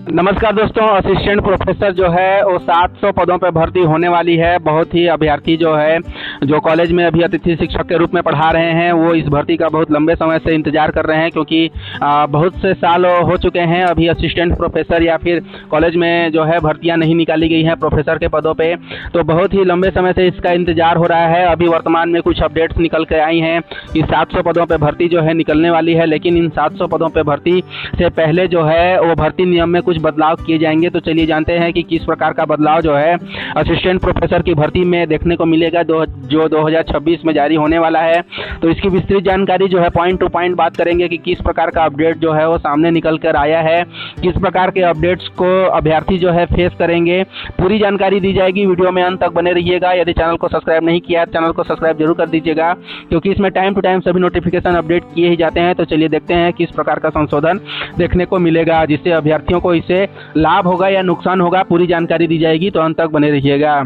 नमस्कार दोस्तों, assistant professor जो है वो 700 पदों पर भर्ती होने वाली है। बहुत ही अभ्यर्थी जो है जो कॉलेज में अभी अतिथि शिक्षक के रूप में पढ़ा रहे हैं वो इस भर्ती का बहुत लंबे समय से इंतजार कर रहे हैं, क्योंकि बहुत से साल हो चुके हैं अभी असिस्टेंट प्रोफेसर या फिर कॉलेज में जो है भर्तियां नहीं निकाली गई हैं प्रोफेसर के पदों पे। तो बहुत ही लंबे समय से इसका इंतजार हो रहा है। अभी वर्तमान में कुछ अपडेट्स निकल के आई हैं कि 700 पदों पर भर्ती जो है निकलने वाली है, लेकिन इन 700 पदों पर भर्ती से पहले जो है वो भर्ती नियम में कुछ बदलाव किए जाएंगे। तो चलिए जानते हैं कि किस प्रकार का बदलाव जो है असिस्टेंट प्रोफेसर की भर्ती में देखने को मिलेगा जो 2026 में जारी होने वाला है। तो इसकी विस्तृत जानकारी जो है पॉइंट टू पॉइंट बात करेंगे कि किस प्रकार का अपडेट जो है वो सामने निकल कर आया है, किस प्रकार के अपडेट्स को अभ्यर्थी जो है फेस करेंगे। पूरी जानकारी दी जाएगी, वीडियो में अंत तक बने रहिएगा। यदि चैनल को सब्सक्राइब नहीं किया है चैनल को सब्सक्राइब जरूर कर दीजिएगा, क्योंकि इसमें टाइम टू टाइम सभी नोटिफिकेशन अपडेट किए ही जाते हैं। तो चलिए देखते हैं किस प्रकार का संशोधन देखने को मिलेगा, जिससे अभ्यर्थियों को इससे लाभ होगा या नुकसान होगा। पूरी जानकारी दी जाएगी, तो अंत तक बने रहिएगा।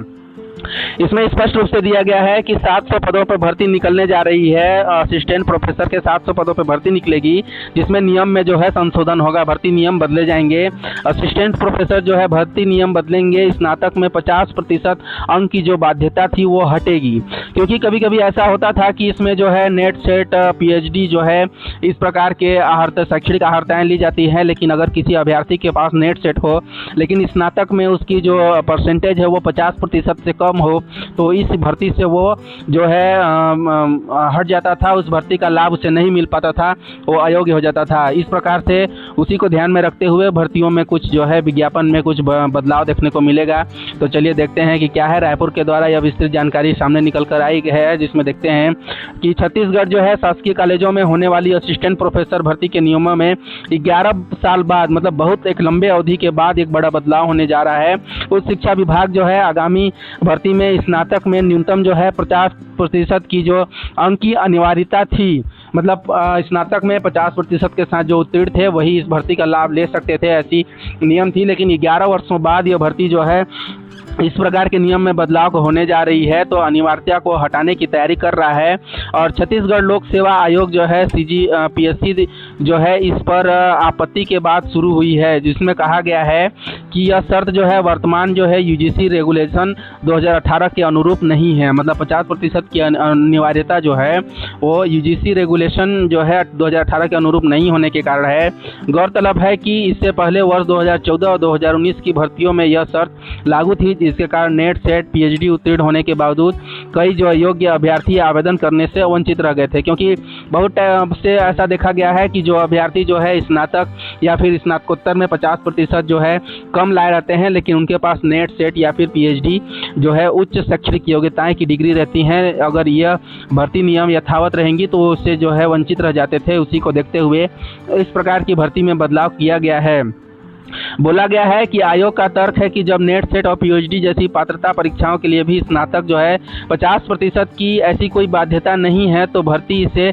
इसमें स्पष्ट रूप से दिया गया है कि 700 पदों पर भर्ती निकलने जा रही है। असिस्टेंट प्रोफेसर के 700 पदों पर भर्ती निकलेगी, जिसमें नियम में जो है संशोधन होगा, भर्ती नियम बदले जाएंगे। असिस्टेंट प्रोफेसर जो है भर्ती नियम बदलेंगे। स्नातक में 50% अंक की जो बाध्यता थी वो हटेगी, क्योंकि कभी कभी ऐसा होता था कि इसमें जो है नेट सेट PhD जो है इस प्रकार के शैक्षणिक अहर्ताएँ ली जाती हैं। लेकिन अगर किसी अभ्यर्थी के पास नेट सेट हो लेकिन स्नातक में उसकी जो परसेंटेज है वो 50% से कम हो, तो इस भर्ती से वो जो है हट जाता था, उस भर्ती का लाभ उसे नहीं मिल पाता था, वो अयोग्य हो जाता था। इस प्रकार से उसी को ध्यान में रखते हुए भर्तियों में कुछ जो है विज्ञापन में कुछ बदलाव देखने को मिलेगा। तो चलिए देखते हैं कि क्या है। रायपुर के द्वारा यह विस्तृत जानकारी सामने निकल कर आई है, जिसमें देखते हैं कि छत्तीसगढ़ जो है शासकीय कॉलेजों में होने वाली असिस्टेंट प्रोफेसर भर्ती के नियमों में 11 साल बाद, मतलब बहुत एक लंबे अवधि के बाद एक बड़ा बदलाव होने जा रहा है। उच्च शिक्षा विभाग जो है आगामी भर्ती में स्नातक में न्यूनतम जो है 50% की जो अंक की अनिवार्यता थी, मतलब स्नातक में 50% के साथ जो उत्तीर्ण थे वही इस भर्ती का लाभ ले सकते थे, ऐसी नियम थी। लेकिन 11 वर्षों बाद यह भर्ती जो है इस प्रकार के नियम में बदलाव होने जा रही है, तो अनिवार्यता को हटाने की तैयारी कर रहा है। और छत्तीसगढ़ लोक सेवा आयोग जो है PSC जो है इस पर आपत्ति के बाद शुरू हुई है, जिसमें कहा गया है कि यह शर्त जो है वर्तमान जो है UGC रेगुलेशन 2018 के अनुरूप नहीं है। मतलब 50% की अनिवार्यता जो है वो UGC रेगुलेशन जो है 2018 के अनुरूप नहीं होने के कारण है। गौरतलब है कि इससे पहले वर्ष 2014 और 2019 की भर्तियों में यह शर्त लागू थी, जिसके कारण नेट सेट PhD उत्तीर्ण होने के बावजूद कई जो योग्य अभ्यर्थी आवेदन करने से वंचित रह गए थे, क्योंकि बहुत से ऐसा देखा गया है कि जो अभ्यर्थी जो है स्नातक या फिर स्नातकोत्तर में 50% जो है कम लाए रहते हैं, लेकिन उनके पास नेट सेट या फिर PhD जो है उच्च शैक्षणिक योग्यताएं की डिग्री रहती हैं। अगर यह भर्ती नियम यथावत रहेंगी तो उससे जो है वंचित रह जाते थे। उसी को देखते हुए इस प्रकार की भर्ती में बदलाव किया गया है। बोला गया है कि आयोग का तर्क है कि जब नेट सेट और PhD जैसी पात्रता परीक्षाओं के लिए भी स्नातक जो है 50% की ऐसी कोई बाध्यता नहीं है, तो भर्ती इसे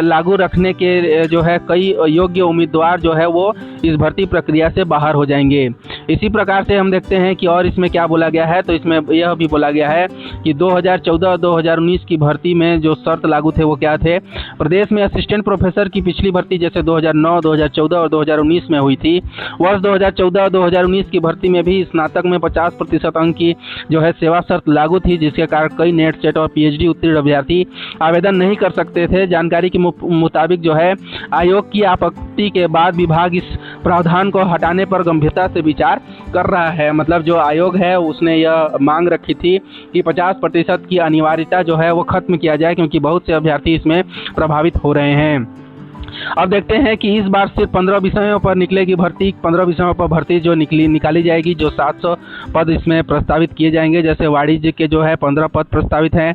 लागू रखने के जो है कई योग्य उम्मीदवार जो है वो इस भर्ती प्रक्रिया से बाहर हो जाएंगे। इसी प्रकार से हम देखते हैं कि और इसमें क्या बोला गया है। तो इसमें यह भी बोला गया है कि 2014 और 2019 की भर्ती में जो शर्त लागू थे वो क्या थे। प्रदेश में असिस्टेंट प्रोफेसर की पिछली भर्ती जैसे 2009, 2014 और 2019 में हुई थी। वर्ष 2014 और 2019 की भर्ती में भी स्नातक में 50% अंक की जो है सेवा शर्त लागू थी, जिसके कारण कई नेट सेट और PhD उत्तीर्ण अभ्यर्थी आवेदन नहीं कर सकते थे। जानकारी के मुताबिक जो है आयोग की आपत्ति के बाद विभाग इस प्रावधान को हटाने पर गंभीरता से विचार कर रहा है। मतलब जो आयोग है उसने यह मांग रखी थी कि 50% की अनिवार्यता जो है वो खत्म किया जाए, क्योंकि बहुत से अभ्यर्थी इसमें प्रभावित हो रहे हैं। अब देखते हैं कि इस बार सिर्फ 15 विषयों पर निकलेगी भर्ती। 15 विषयों पर भर्ती जो निकाली जाएगी, जो 700 पद इसमें प्रस्तावित किए जाएंगे। जैसे वाणिज्य के जो है 15 पद प्रस्तावित हैं।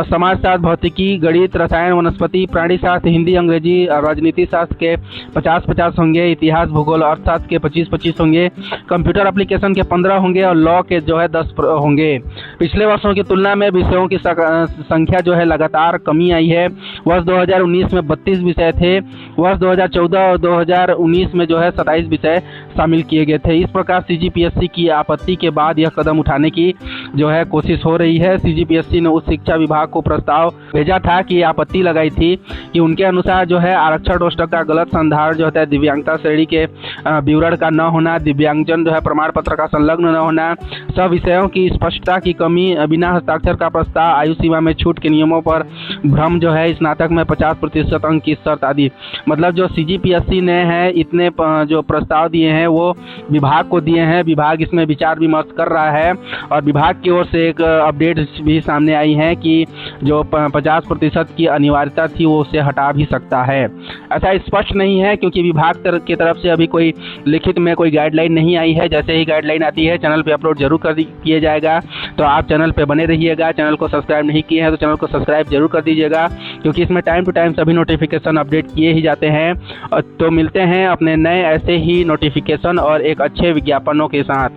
समाजशास्त्र, भौतिकी, गणित, रसायन, वनस्पति, प्राणी शास्त्र, हिंदी, अंग्रेजी, राजनीति शास्त्र के 50-50 होंगे। इतिहास, भूगोल, अर्थशास्त्र के 25-25 होंगे। कंप्यूटर एप्लीकेशन के 15 होंगे और लॉ के जो है 10 होंगे। पिछले वर्षों की तुलना में विषयों की संख्या जो है लगातार कमी आई है। वर्ष 2019 में 32 विषय थे, वर्ष 2014 और 2019 में जो है 27 विषय शामिल किए गए थे। इस प्रकार CGPSC की आपत्ति के बाद यह कदम उठाने की जो है कोशिश हो रही है। CGPSC ने उस शिक्षा विभाग को प्रस्ताव भेजा था कि आपत्ति लगाई थी कि उनके अनुसार जो है आरक्षण रोस्टर का गलत संदर्भ जो होता है, दिव्यांगता श्रेणी के विवरण का न होना, दिव्यांगजन जो है प्रमाण पत्र का संलग्न न होना, सब विषयों की स्पष्टता की कमी, बिना हस्ताक्षर का प्रस्ताव, आयु सीमा में छूट के नियमों पर भ्रम जो है, स्नातक में 50% अंक की शर्त आदि। मतलब जो CGPSC ने है इतने जो प्रस्ताव दिए हैं वो विभाग को दिए हैं। विभाग इसमें विचार विमर्श कर रहा है और विभाग की ओर से एक अपडेट भी सामने आई है कि जो 50% की अनिवार्यता थी वो उसे हटा भी सकता है। ऐसा स्पष्ट नहीं है क्योंकि विभाग की तरफ से अभी कोई लिखित में कोई गाइडलाइन नहीं आई है। जैसे ही गाइडलाइन आती है चैनल पे अपलोड जरूर किया जाएगा, तो आप चैनल पे बने रहिएगा। चैनल को सब्सक्राइब नहीं किए हैं तो चैनल को सब्सक्राइब जरूर कर दीजिएगा, क्योंकि इसमें टाइम टू टाइम सभी नोटिफिकेशन अपडेट किए ही जाते हैं। तो मिलते हैं अपने नए ऐसे ही नोटिफिकेशन और एक अच्छे विज्ञापनों के साथ।